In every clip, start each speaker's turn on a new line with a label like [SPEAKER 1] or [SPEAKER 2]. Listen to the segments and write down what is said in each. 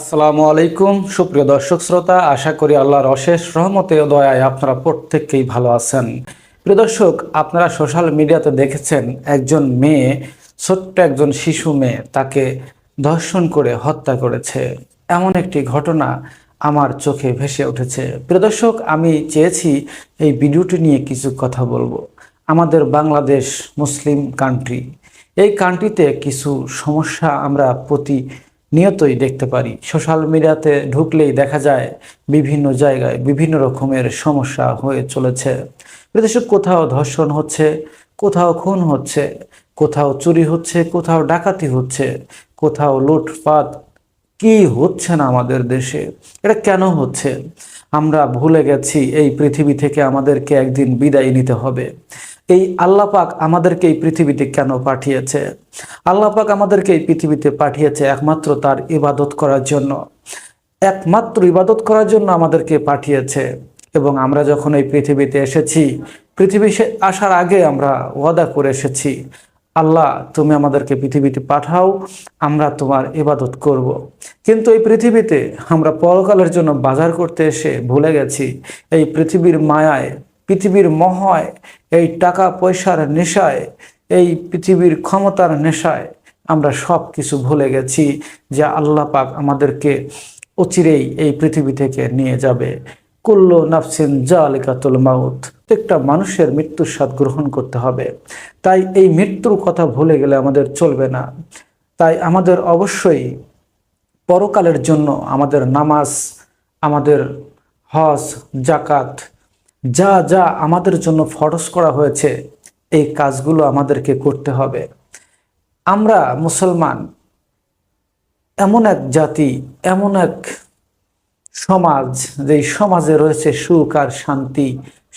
[SPEAKER 1] আসসালামু আলাইকুম সুপ্রিয় দর্শক শ্রোতা, আশা করি আল্লাহর অশেষ রহমতে ও দয়ায় আপনারা প্রত্যেককেই ভালো আছেন। প্রিয় দর্শক, আপনারা সোশ্যাল মিডিয়াতে দেখেছেন একজন মেয়ে, ছোট্ট একজন শিশু মেয়ে, তাকে ধর্ষণ করে হত্যা করেছে। এমন একটি ঘটনা আমার চোখে ভেসে উঠেছে। প্রিয় দর্শক, আমি চেয়েছি এই ভিডিওটি নিয়ে কিছু কথা বলবো। আমাদের বাংলাদেশ মুসলিম কান্ট্রি, এই কান্ট্রিতে কিছু সমস্যা আমরা নিয়তই দেখতে পারি। সোশ্যাল মিডিয়াতে ঢুকলেই দেখা যায় বিভিন্ন জায়গায় বিভিন্ন রকমের সমস্যা হয়ে চলেছে। বিদেশে কোথাও ধর্ষণ হচ্ছে, কোথাও খুন হচ্ছে, কোথাও চুরি হচ্ছে, কোথাও ডাকাতি হচ্ছে, কোথাও লুটপাট। কি হচ্ছে না আমাদের দেশে? এটা কেন হচ্ছে? আমরা ভুলে গেছি এই পৃথিবী থেকে আমাদেরকে একদিন বিদায় নিতে হবে। এই আল্লাহ পাক আমাদেরকে এই পৃথিবীতে কেন পাঠিয়েছে? আল্লাহ পাক আমাদেরকে এই পৃথিবীতে পাঠিয়েছে একমাত্র তার ইবাদত করার জন্য। একমাত্র ইবাদত করার জন্য আমাদেরকে পাঠিয়েছে। এবং আমরা যখন এই পৃথিবীতে এসেছি, আসার আগে আমরা ওয়াদা করে এসেছি, আল্লাহ তুমি আমাদেরকে পৃথিবীতে পাঠাও, আমরা তোমার ইবাদত করব। কিন্তু এই পৃথিবীতে আমরা পরকালের জন্য বাজার করতে এসে ভুলে গেছি এই পৃথিবীর মায়ায়, পৃথিবীর মহায়, এই টাকা পয়সার নেশায়, এই পৃথিবীর ক্ষমতার নেশায় আমরা সব কিছু ভুলে গেছি যে আল্লাহ পাক আমাদেরকে অচিরেই এই পৃথিবী থেকে নিয়ে যাবে। কুল্লু নাফসিন জালিকাতুল মাউত, প্রত্যেকটা মানুষের মৃত্যুর স্বাদ গ্রহণ করতে হবে। তাই এই মৃত্যুর কথা ভুলে গেলে আমাদের চলবে না। তাই আমাদের অবশ্যই পরকালের জন্য আমাদের নামাজ, আমাদের হজ, জাকাত, যা যা আমাদের জন্য ফরজ করা হয়েছে, এই কাজগুলো আমাদেরকে করতে হবে। আমরা মুসলমান এমন এক জাতি, এমন এক সমাজ, যেই সমাজে রয়েছে সুখ আর শান্তি,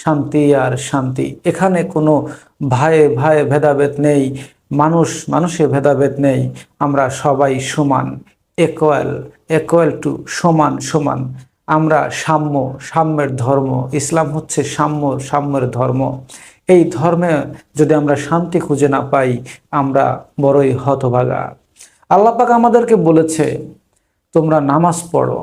[SPEAKER 1] শান্তি আর শান্তি। এখানে কোনো ভাইয়ে ভাইয়ে ভেদাভেদ নেই, মানুষে ভেদাভেদ নেই। আমরা সবাই সমান, ইকুয়াল টু, সমান সমান। আমরা সাম্যের ধর্ম। ইসলাম হচ্ছে সাম্যের ধর্ম। এই ধর্মে যদি আমরা শান্তি খুঁজে না পাই, আমরা বড়ই হতভাগা। আল্লাহ পাক আমাদেরকে বলেছে তোমরা নামাজ পড়ো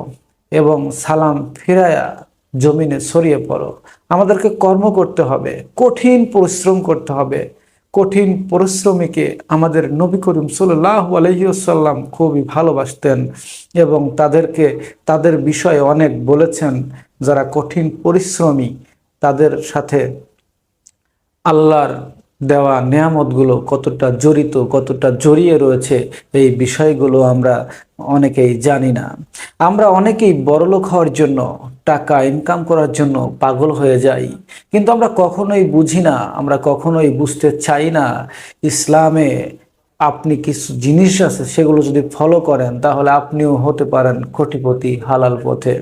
[SPEAKER 1] এবং সালাম ফিরায়া জমিনে ছড়িয়ে পড়ো। আমাদেরকে কর্ম করতে হবে, কঠিন পরিশ্রম করতে হবে। কঠিন পরিশ্রমীকে আমাদের নবী করিম সাল্লাল্লাহু আলাইহি ওয়াসাল্লাম খুবই ভালোবাসতেন এবং তাদের বিষয়ে অনেক বলেছেন। যারা কঠিন পরিশ্রমী, তাদের সাথে আল্লাহর দেওয়া নেয়ামতগুলো কতটা জড়িত, কতটা জড়িয়ে রয়েছে, এই বিষয়গুলো আমরা অনেকেই জানি না। আমরা অনেকেই বড়লোক হওয়ার জন্য, টাকা ইনকাম করার জন্য পাগল হয়ে যাই, কিন্তু আমরা কখনোই বুঝি না, আমরা কখনোই বুঝতে চাই না ইসলামে আপনি কিছু জিনিস আছে, সেগুলো যদি ফলো করেন তাহলে আপনিও হতে পারেন কোটিপতি হালাল পথে।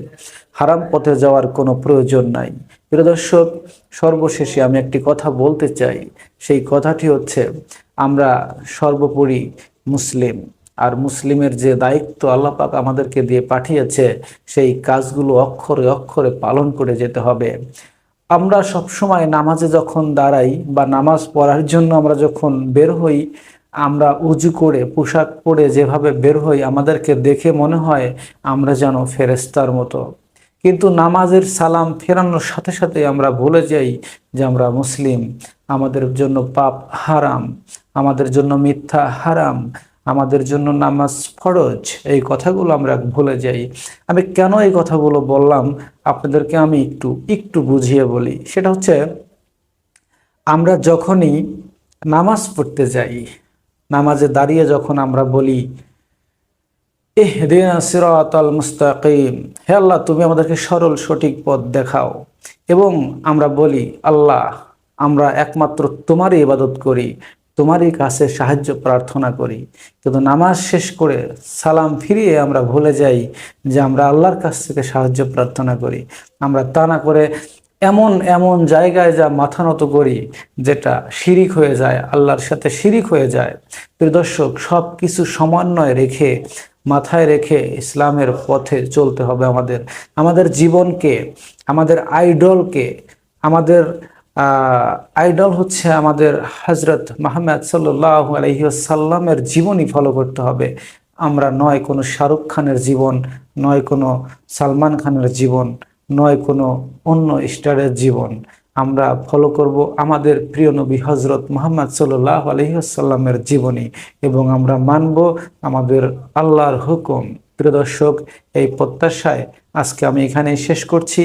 [SPEAKER 1] হারাম পথে যাওয়ার কোনো প্রয়োজন নাই। প্রিয় দর্শক, সর্বশেষে আমি একটি কথা বলতে চাই। সেই কথাটি হচ্ছে, আমরা সর্বোপরি মুসলিম, আর মুসলিমের যে দায়িত্ব আল্লাহ পাক আমাদেরকে দিয়ে পাঠিয়েছে, সেই কাজগুলো অক্ষরে অক্ষরে পালন করে যেতে হবে। আমরা সবসময় নামাজে যখন দাঁড়াই বা নামাজ পড়ার জন্য আমরা যখন বের হই, আমরা উজু করে পোশাক পরে যেভাবে বের হই, আমাদেরকে দেখে মনে হয় আমরা যেন ফেরেশতার মতো। কিন্তু নামাজের সালাম ফেরানোর সাথে সাথে আমরা ভুলে যাই যে আমরা মুসলিম। আমাদের জন্য পাপ হারাম, আমাদের জন্য মিথ্যা হারাম, আমাদের জন্য নামাজ ফরজ। এই কথাগুলো আমরা ভুলে যাই। আমি কেন এই কথাগুলো বললাম আপনাদেরকে আমি একটু বুঝিয়ে বলি। সেটা হচ্ছে, আমরা যখনই নামাজ পড়তে যাই, নামাজে দাঁড়িয়ে যখন আমরা বলি ইহদিনা সিরাতাল মুস্তাকিম, হে আল্লাহ তুমি আমাদেরকে সরল সঠিক পথ দেখাও, এবং আমরা বলি আল্লাহ আমরা একমাত্র তোমারই ইবাদত করি, তোমারই কাছে সাহায্য প্রার্থনা করি। কিন্তু নামাজ শেষ করে সালাম ফিরিয়ে আমরা ভুলে যাই যে আমরা আল্লাহর কাছ থেকে সাহায্য প্রার্থনা করি। আমরা তা না করে এমন এমন জায়গায় যা মাথা নত করি, যেটা শিরিক হয়ে যায়, আল্লাহর সাথে শিরিক হয়ে যায়। প্রিয় দর্শক, সব কিছু সমন্বয় রেখে, মাথায় রেখে ইসলামের পথে চলতে হবে। আমাদের জীবনকে, আমাদের আইডলকে, আমাদের আইডল হচ্ছে আমাদের হজরত মুহাম্মদ সাল্লাল্লাহু আলাইহি ওয়াসাল্লামের জীবনী ফলো করতে হবে। আমরা নয় কোনো শাহরুখ খানের জীবন, নয় কোনো সালমান খানের জীবন, নয় কোনো অন্য স্টারের জীবন, আমরা ফলো করব আমাদের প্রিয় নবী হজরত মুহাম্মদ সাল্লাল্লাহু আলাইহি ওয়াসাল্লামের জীবনী এবং আমরা মানব আমাদের আল্লাহর হুকুম। প্রিয় দর্শক, এই প্রত্যাশায় আজকে আমি এখানেই শেষ করছি।